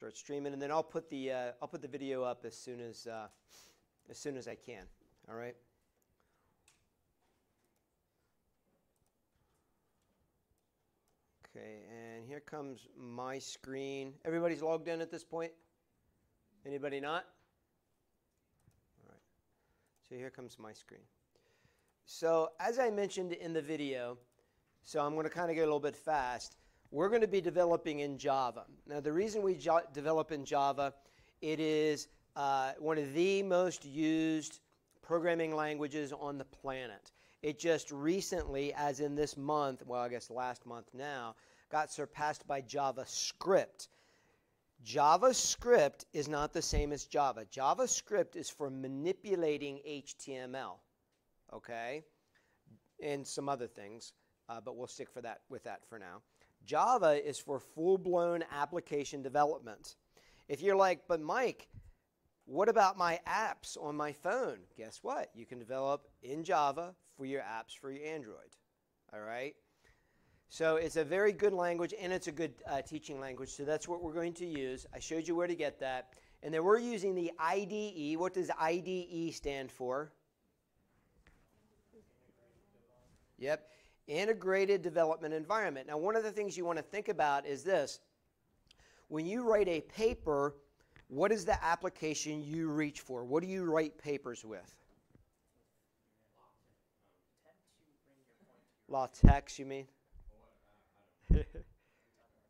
start streaming, and then I'll put the video up as soon as I can. All right. Okay, and here comes my screen. Everybody's logged in at this point? Anybody not? All right. So here comes my screen. So as I mentioned in the video, so I'm going to kind of get a little bit fast. We're going to be developing in Java. Now, the reason we develop in Java, it is one of the most used programming languages on the planet. It just recently, as in this month, well, I guess last month now, got surpassed by JavaScript. JavaScript is not the same as Java. JavaScript is for manipulating HTML, okay, and some other things, but we'll stick with that for now. Java is for full-blown application development. If you're like, but Mike, what about my apps on my phone? Guess what? You can develop in Java for your apps for your Android. All right? So it's a very good language, and it's a good teaching language, so that's what we're going to use. I showed you where to get that. And then we're using the IDE. What does IDE stand for? Yep. Integrated Development Environment. Now, one of the things you want to think about is this. When you write a paper, what is the application you reach for? What do you write papers with? LaTeX, you mean?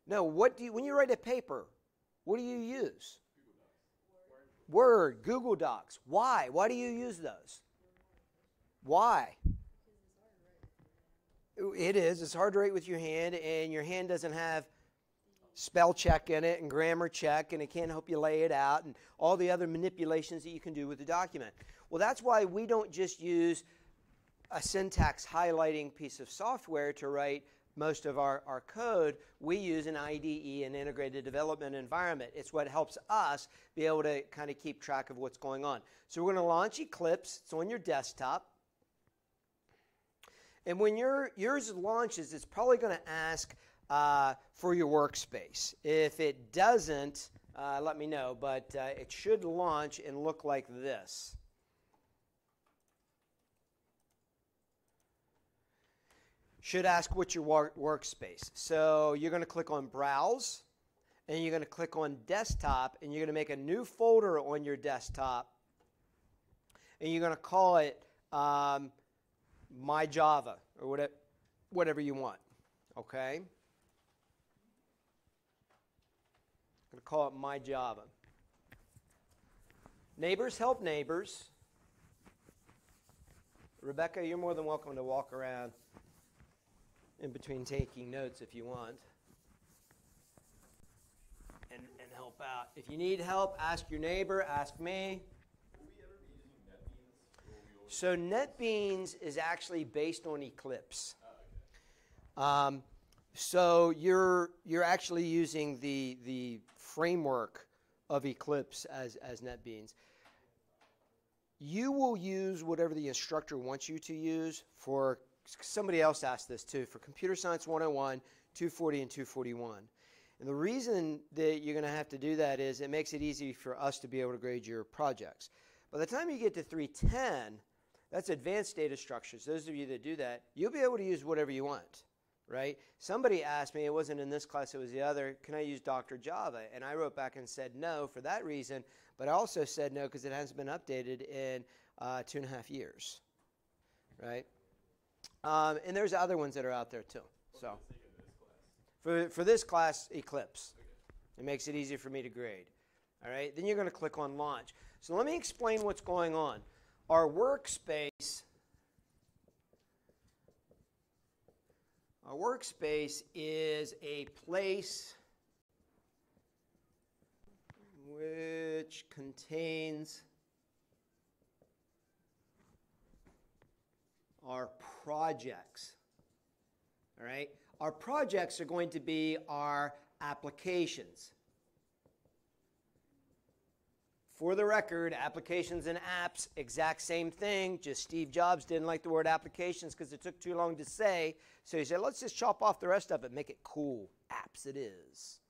No, when you write a paper, what do you use? Word, Google Docs. Why? Why do you use those? Why? It is. It's hard to write with your hand, and your hand doesn't have spell check in it and grammar check, and it can't help you lay it out, and all the other manipulations that you can do with the document. Well, that's why we don't just use a syntax highlighting piece of software to write most of our code. We use an IDE, an integrated development environment. It's what helps us be able to kind of keep track of what's going on. So we're going to launch Eclipse. It's on your desktop. And when yours launches, it's probably going to ask for your workspace. If it doesn't, let me know, but it should launch and look like this. Should ask what's your workspace. So you're going to click on Browse, and you're going to click on Desktop, and you're going to make a new folder on your desktop, and you're going to call it My Java, or whatever you want, okay? I'm going to call it My Java. Neighbors help neighbors. Rebecca, you're more than welcome to walk around in between taking notes if you want and help out. If you need help, ask your neighbor, ask me. Will we ever be using NetBeans? So NetBeans is actually based on Eclipse. Oh, okay. So you're actually using the framework of Eclipse as NetBeans. You will use whatever the instructor wants you to use for. Somebody else asked this too, for Computer Science 101, 240, and 241. And the reason that you're going to have to do that is it makes it easy for us to be able to grade your projects. By the time you get to 310, that's advanced data structures. Those of you that do that, you'll be able to use whatever you want, right? Somebody asked me, it wasn't in this class, it was the other, can I use Dr. Java? And I wrote back and said no for that reason, but I also said no because it hasn't been updated in 2.5 years, right? And there's other ones that are out there too. So for this class, Eclipse. It makes it easier for me to grade. All right. Then you're going to click on Launch. So let me explain what's going on. Our workspace is a place which contains our projects, all right? Our projects are going to be our applications. For the record, applications and apps, exact same thing, just Steve Jobs didn't like the word applications because it took too long to say, so he said, let's just chop off the rest of it, make it cool. Apps it is.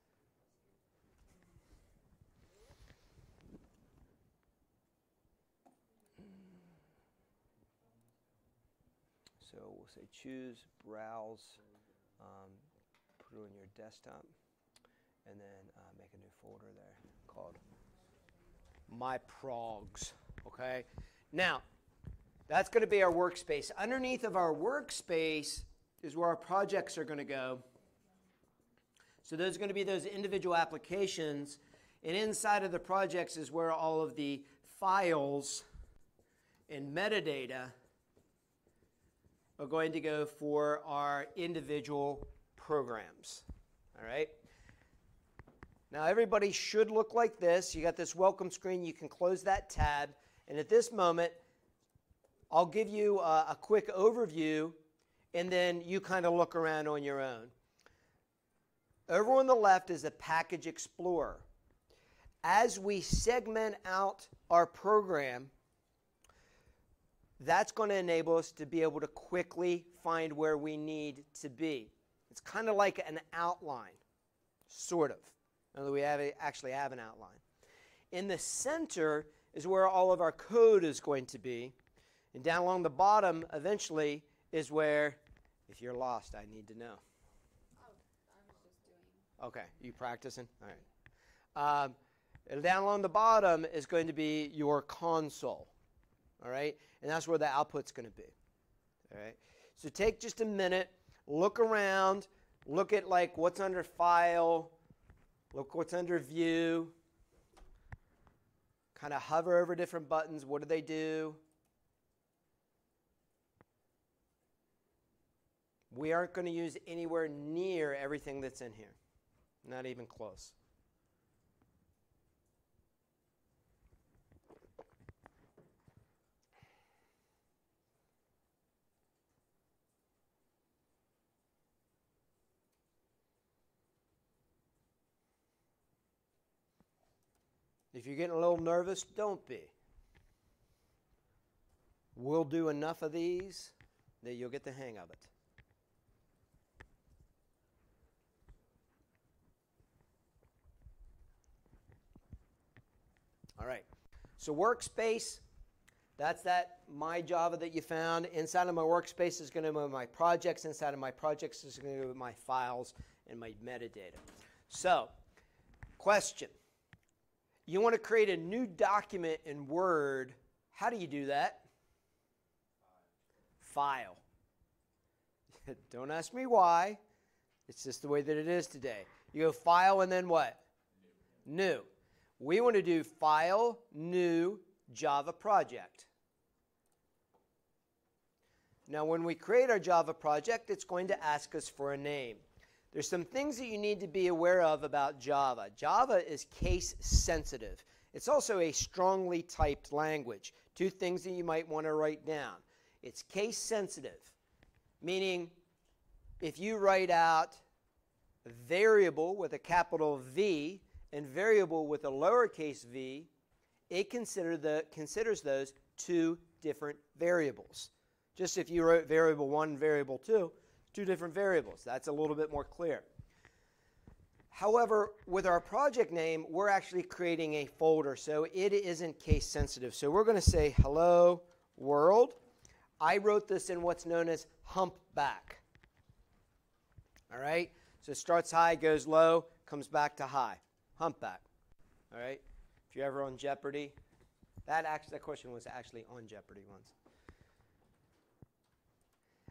So we'll say choose, browse, put it on your desktop, and then make a new folder there called My Progs. Okay? Now, that's going to be our workspace. Underneath of our workspace is where our projects are going to go. So those are going to be those individual applications. And inside of the projects is where all of the files and metadata are going to go for our individual programs. All right? Now everybody should look like this. You got this welcome screen. You can close that tab. And at this moment, I'll give you a quick overview, and then you kind of look around on your own. Over on the left is a Package Explorer. As we segment out our program, that's going to enable us to be able to quickly find where we need to be. It's kind of like an outline, sort of, although we actually have an outline. In the center is where all of our code is going to be. And down along the bottom, eventually, is where, if you're lost, I need to know. Oh, I was just doing. Okay, you practicing? All right. And down along the bottom is going to be your console. All right? And that's where the output's going to be. All right? So take just a minute, look around, look at like what's under File, look what's under View, kind of hover over different buttons. What do they do? We aren't going to use anywhere near everything that's in here. Not even close. If you're getting a little nervous, don't be. We'll do enough of these that you'll get the hang of it. All right, so workspace, that's that My Java that you found. Inside of my workspace is going to be my projects. Inside of my projects is going to be my files and my metadata. So, question. You want to create a new document in Word. How do you do that? File. Don't ask me why. It's just the way that it is today. You go File and then what? New. We want to do File, New, Java Project. Now, when we create our Java project, it's going to ask us for a name. There's some things that you need to be aware of about Java. Java is case sensitive. It's also a strongly typed language. Two things that you might want to write down. It's case sensitive, meaning if you write out variable with a capital V and variable with a lowercase v, it considers those two different variables. Just if you wrote variable 1 and variable 2, two different variables. That's a little bit more clear. However, with our project name, we're actually creating a folder, so it isn't case sensitive. So we're going to say hello world. I wrote this in what's known as humpback. All right? So it starts high, goes low, comes back to high. Humpback. All right? If you're ever on Jeopardy, that question was actually on Jeopardy once.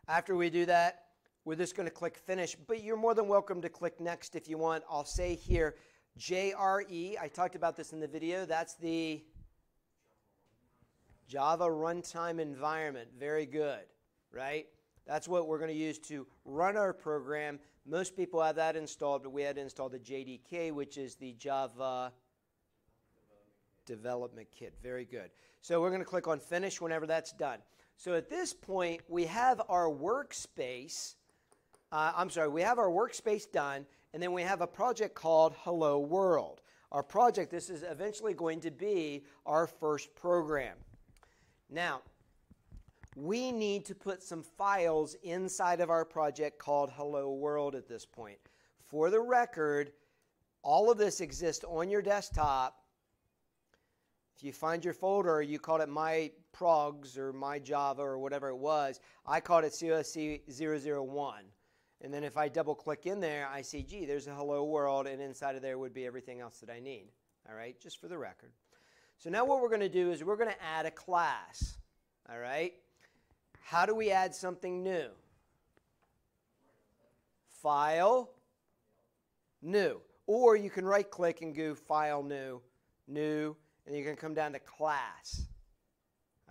After we do that, we're just going to click Finish, but you're more than welcome to click Next if you want. I'll say here, JRE. I talked about this in the video. That's the Java Runtime Environment. Very good, right? That's what we're going to use to run our program. Most people have that installed, but we had to install the JDK, which is the Java Development Kit. Very good. So we're going to click on Finish whenever that's done. So at this point, we have our workspace. We have our workspace done, and then we have a project called Hello World. Our project, this is eventually going to be our first program. Now, we need to put some files inside of our project called Hello World at this point. For the record, all of this exists on your desktop. If you find your folder, you called it my progs or my Java or whatever it was. I called it COSC001. And then if I double click in there, I see, gee, there's a hello world, and inside of there would be everything else that I need. All right, just for the record. So now what we're going to do is we're going to add a class. All right. How do we add something new? File, new. Or you can right click and go File, new, new, and you can come down to class.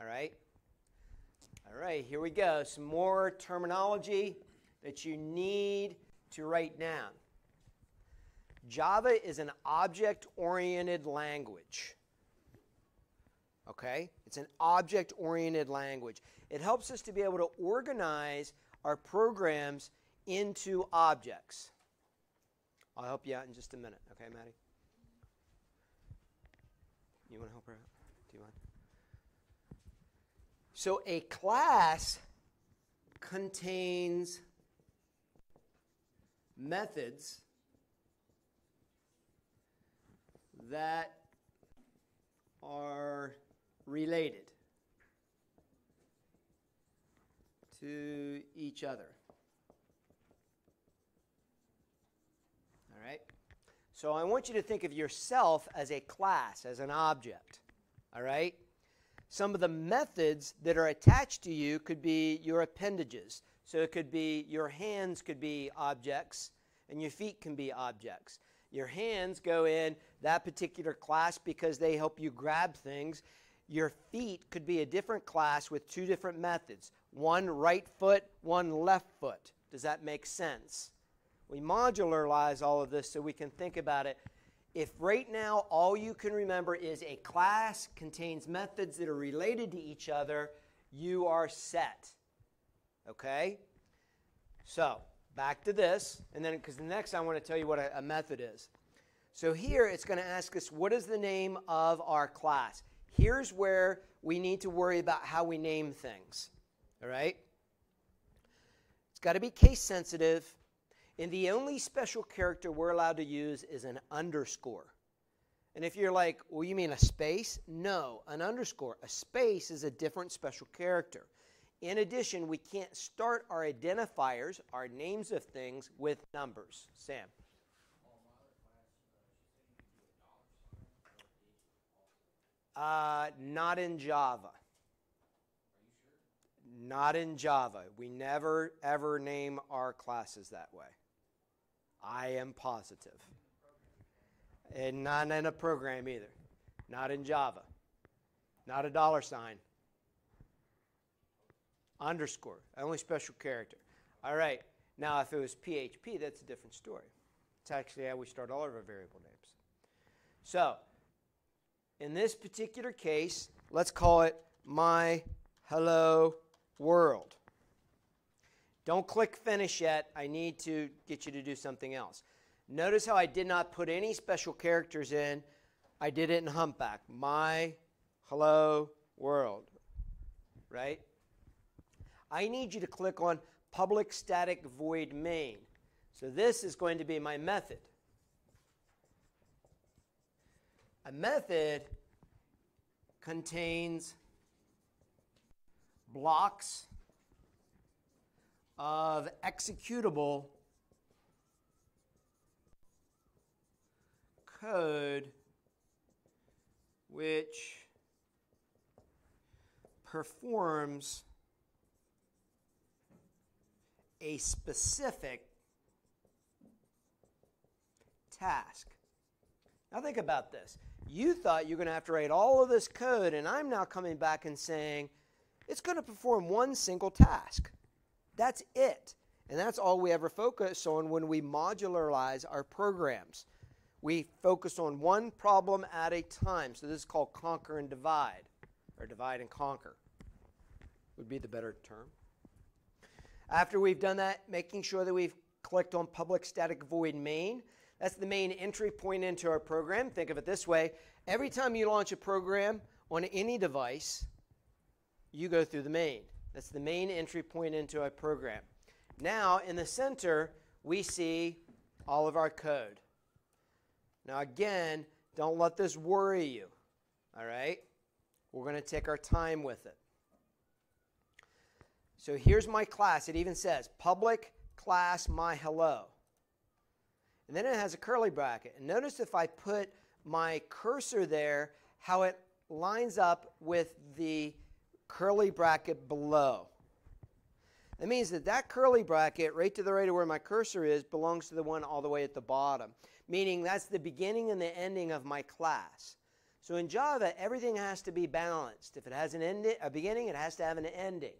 All right. All right, here we go. Some more terminology that you need to write down. Java is an object-oriented language. Okay? It's an object-oriented language. It helps us to be able to organize our programs into objects. I'll help you out in just a minute. Okay, Maddie? You want to help her out? Do you mind? So a class contains methods that are related to each other. All right? So I want you to think of yourself as a class, as an object. All right? Some of the methods that are attached to you could be your appendages. So it could be your hands could be objects, and your feet can be objects. Your hands go in that particular class because they help you grab things. Your feet could be a different class with two different methods. One right foot, one left foot. Does that make sense? We modularize all of this so we can think about it. If right now all you can remember is a class contains methods that are related to each other, you are set. Okay? So, back to this, and then because the next I want to tell you what a method is. So here it's going to ask us, what is the name of our class? Here's where we need to worry about how we name things. All right? It's got to be case sensitive. And the only special character we're allowed to use is an underscore. And if you're like, well, you mean a space? No, an underscore. A space is a different special character. In addition, we can't start our identifiers, our names of things, with numbers. Sam? Not in Java. Not in Java. We never, ever name our classes that way. I am positive. And not in a program either. Not in Java. Not a $. Underscore. Only special character. All right. Now, if it was PHP, that's a different story. It's actually how we start all of our variable names. So, in this particular case, let's call it my hello world. Don't click finish yet. I need to get you to do something else. Notice how I did not put any special characters in. I did it in Humpback. My hello world. Right? I need you to click on public static void main. So this is going to be my method. A method contains blocks of executable code which performs a specific task. Now think about this. You thought you were going to have to write all of this code, and I'm now coming back and saying it's going to perform one single task. That's it. And that's all we ever focus on when we modularize our programs. We focus on one problem at a time. So this is called conquer and divide, or divide and conquer would be the better term. After we've done that, making sure that we've clicked on public static void main. That's the main entry point into our program. Think of it this way. Every time you launch a program on any device, you go through the main. That's the main entry point into our program. Now, in the center, we see all of our code. Now, again, don't let this worry you. All right? We're going to take our time with it. So here's my class. It even says public class my hello. And then it has a curly bracket. And notice if I put my cursor there, how it lines up with the curly bracket below. That means that that curly bracket right to the right of where my cursor is belongs to the one all the way at the bottom, meaning that's the beginning and the ending of my class. So in Java, everything has to be balanced. If it has a beginning, it has to have an ending.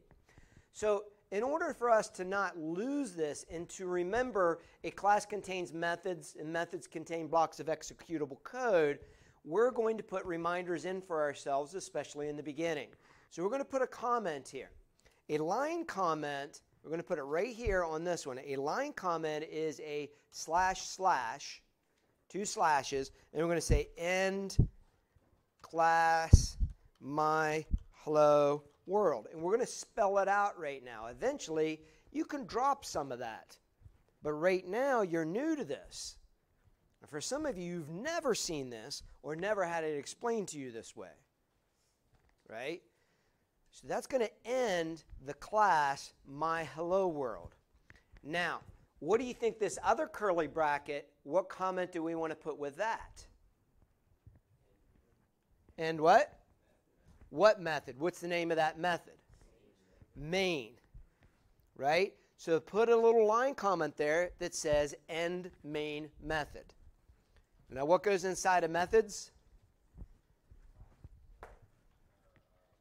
So in order for us to not lose this and to remember a class contains methods and methods contain blocks of executable code, we're going to put reminders in for ourselves, especially in the beginning. So we're going to put a comment here. A line comment, we're going to put it right here on this one. A line comment is a // 2 slashes, and we're going to say end class my hello world. And we're going to spell it out right now. Eventually, you can drop some of that. But right now, you're new to this. And for some of you, you've never seen this or never had it explained to you this way. Right? So that's going to end the class my hello world. Now, what do you think this other curly bracket, what comment do we want to put with that? And what? What method? What's the name of that method? Main. Right? So put a little line comment there that says end main method. Now what goes inside of methods?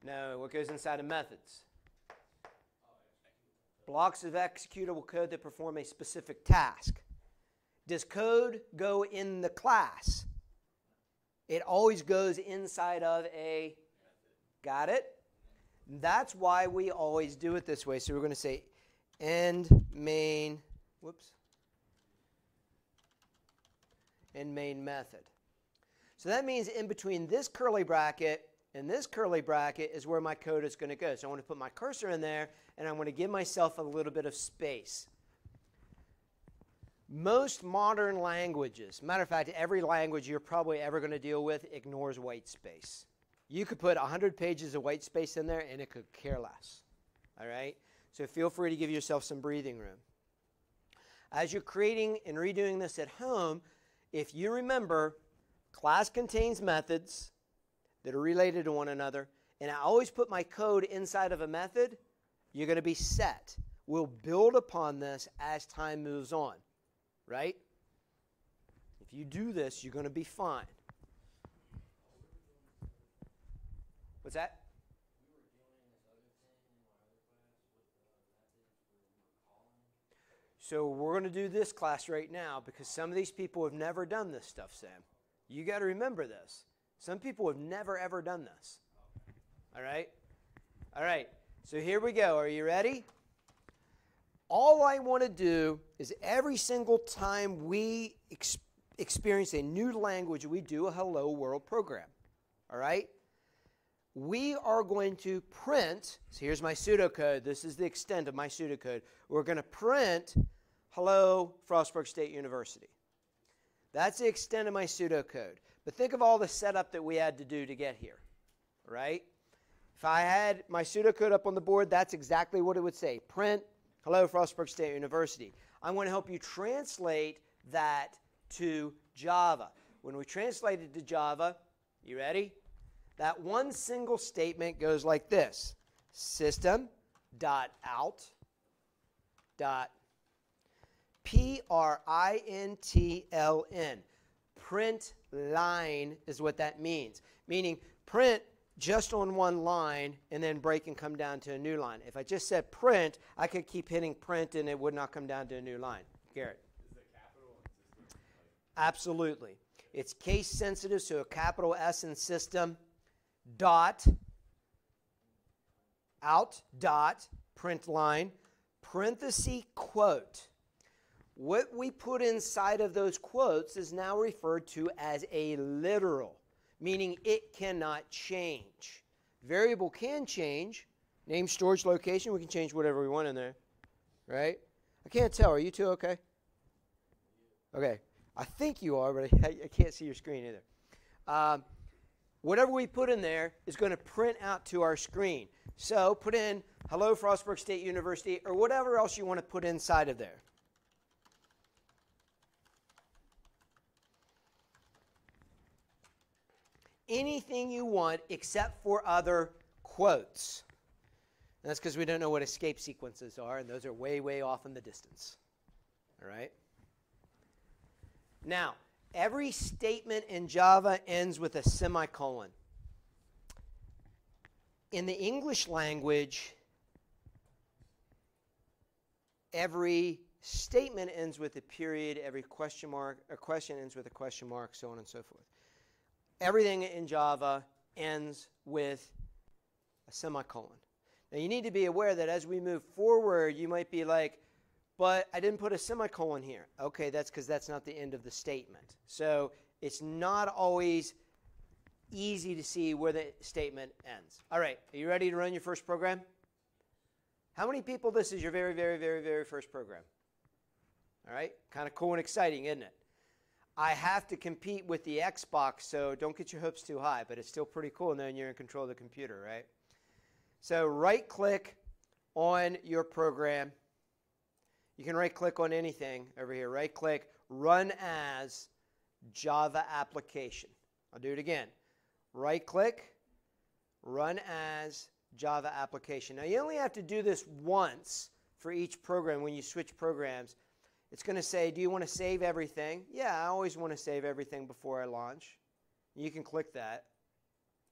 No, what goes inside of methods? Blocks of executable code that perform a specific task. Does code go in the class? It always goes inside of a, got it? That's why we always do it this way. So we're going to say end main, end main method. So that means in between this curly bracket and this curly bracket is where my code is going to go. So I want to put my cursor in there, and I want to give myself a little bit of space. Most modern languages, matter of fact, every language you're probably ever going to deal with ignores white space. You could put 100 pages of white space in there, and it could care less. All right? So feel free to give yourself some breathing room. As you're creating and redoing this at home, if you remember, class contains methods that are related to one another, and I always put my code inside of a method, you're going to be set. We'll build upon this as time moves on, right? If you do this, you're going to be fine. What's that? So we're going to do this class right now because some of these people have never done this stuff, Sam. You got to remember this. Some people have never, ever done this. All right? All right. So here we go. Are you ready? All I want to do is every single time we experience a new language, we do a Hello World program. All right? We are going to print, so here's my pseudocode. This is the extent of my pseudocode. We're going to print Hello Frostburg State University. That's the extent of my pseudocode. But think of all the setup that we had to do to get here, right? If I had my pseudocode up on the board, that's exactly what it would say. Print, Hello Frostburg State University. I want to help you translate that to Java. When we translate it to Java, you ready? That one single statement goes like this. System.out.println. Print line is what that means. Meaning print just on one line and then break and come down to a new line. If I just said print, I could keep hitting print and it would not come down to a new line. Garrett. Is it capital and system? Absolutely. It's case sensitive, so a capital S in system, dot, out, dot, print line, parenthesis, quote. What we put inside of those quotes is now referred to as a literal, meaning it cannot change. Variable can change. Name, storage, location, we can change whatever we want in there, right? I can't tell. Are you two okay? Okay. I think you are, but I can't see your screen either. whatever we put in there is going to print out to our screen. So put in hello Frostburg State University or whatever else you want to put inside of there. Anything you want except for other quotes. And that's because we don't know what escape sequences are, and those are way, way off in the distance. All right? Now, every statement in Java ends with a semicolon. In the English language, every statement ends with a period, every question mark, a question ends with a question mark, so on and so forth. Everything in Java ends with a semicolon. Now, you need to be aware that as we move forward, you might be like, but I didn't put a semicolon here. Okay, that's because that's not the end of the statement. So it's not always easy to see where the statement ends. All right, are you ready to run your first program? How many people this is your very, very, very, very first program? All right, kind of cool and exciting, isn't it? I have to compete with the Xbox, so don't get your hopes too high, but it's still pretty cool knowing you're in control of the computer, right? So right-click on your program. You can right-click on anything over here. Right-click, Run As Java Application. I'll do it again. Right-click, Run As Java Application. Now, you only have to do this once for each program when you switch programs. It's going to say, do you want to save everything? Yeah, I always want to save everything before I launch. You can click that.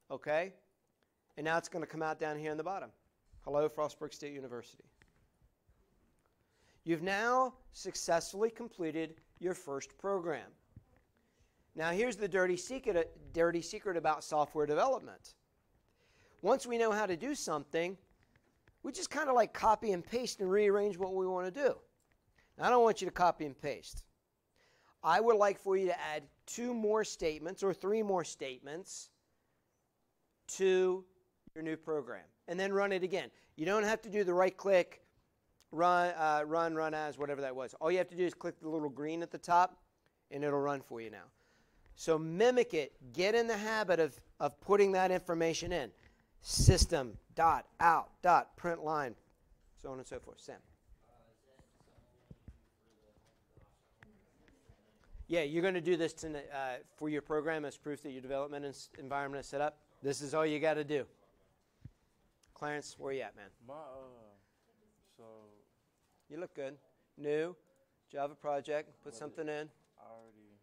Okay? And now it's going to come out down here in the bottom. Hello, Frostburg State University. You've now successfully completed your first program. Now, here's the dirty secret about software development. Once we know how to do something, we just kind of like copy and paste and rearrange what we want to do. Now, I don't want you to copy and paste. I would like for you to add 2 more statements or 3 more statements to your new program, and then run it again. You don't have to do the right-click, run as, whatever that was. All you have to do is click the little green at the top, and it'll run for you now. So mimic it. Get in the habit of putting that information in. System.out.println, so on and so forth. Sam. Yeah, you're going to do this for your program as proof that your development environment is set up. This is all you got to do. Clarence, where you at, man? So you look good. New Java project. Put something in. I already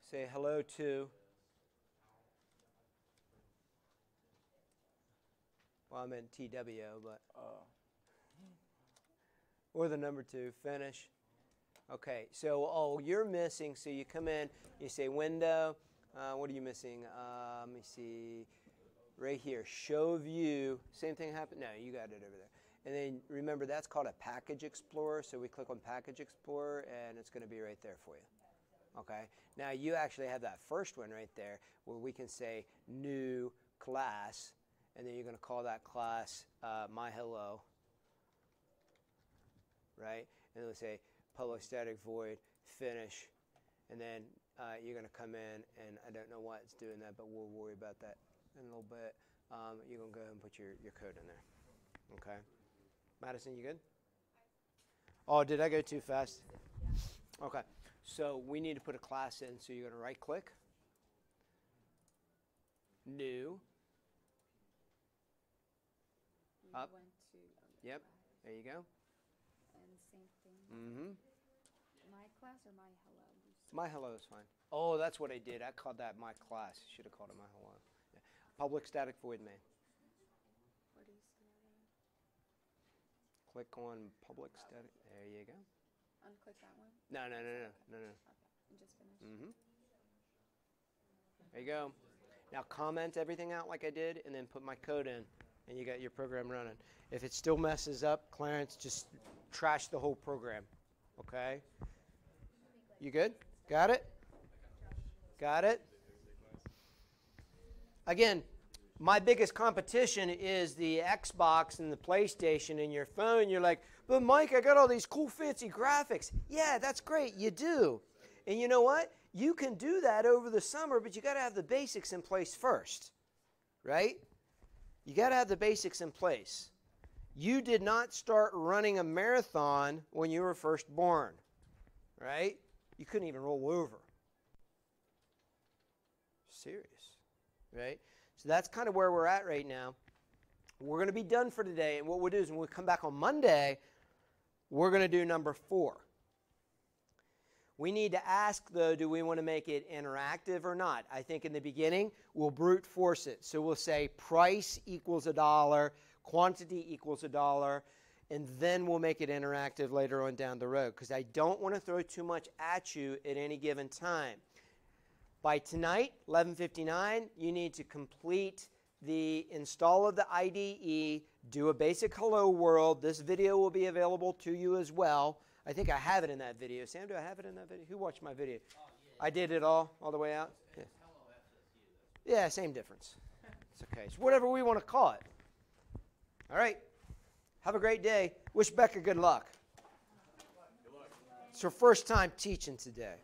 Say hello to. Well, I meant TWO, but. Or the number 2. Finish. Okay, so all you're missing, so you come in, you say window. What are you missing? Let me see. Right here, show view. Same thing happened. No, you got it over there. And then remember, that's called a package explorer. So we click on package explorer, and it's going to be right there for you. Okay. Now you actually have that first one right there, where we can say new class, and then you're going to call that class my hello. Right. And then we'll say public static void finish, and then you're going to come in, and I don't know why it's doing that, but we'll worry about that in a little bit. You're going to go ahead and put your code in there. Okay. Madison, you good? Oh, did I go too fast? Okay. So we need to put a class in, so you're going to right-click. New. Up. Yep. There you go. And same thing. Mm-hmm. My class or my hello? My hello is fine. Oh, that's what I did. I called that my class. Should have called it my hello. Yeah. Public static void main. What do you see there? Click on public static. There you go. Unclick that one? No. Okay, and just finish. Mm-hmm. There you go. Now comment everything out like I did, and then put my code in, and you got your program running. If it still messes up, Clarence, just trash the whole program. Okay? You good? Got it? Got it? Again, my biggest competition is the Xbox and the PlayStation and your phone. You're like, but Mike, I got all these cool fancy graphics. Yeah, that's great. You do. And you know what? You can do that over the summer, but you got to have the basics in place first. right? You got to have the basics in place. You did not start running a marathon when you were first born, right? You couldn't even roll over. Serious, right? So that's kind of where we're at right now. We're going to be done for today, and what we'll do is when we come back on Monday, we're going to do number 4. We need to ask, though, do we want to make it interactive or not? I think in the beginning, we'll brute force it. So we'll say price equals $1, quantity equals $1, and then we'll make it interactive later on down the road, because I don't want to throw too much at you at any given time. By tonight, 11:59, you need to complete the install of the IDE, do a basic hello world. This video will be available to you as well. I think I have it in that video. Sam, do I have it in that video? Who watched my video? Oh, yeah. I did it all the way out? Yeah, yeah, same difference. It's okay. It's whatever we want to call it. All right. Have a great day. Wish Becca good luck. Good luck. It's her first time teaching today.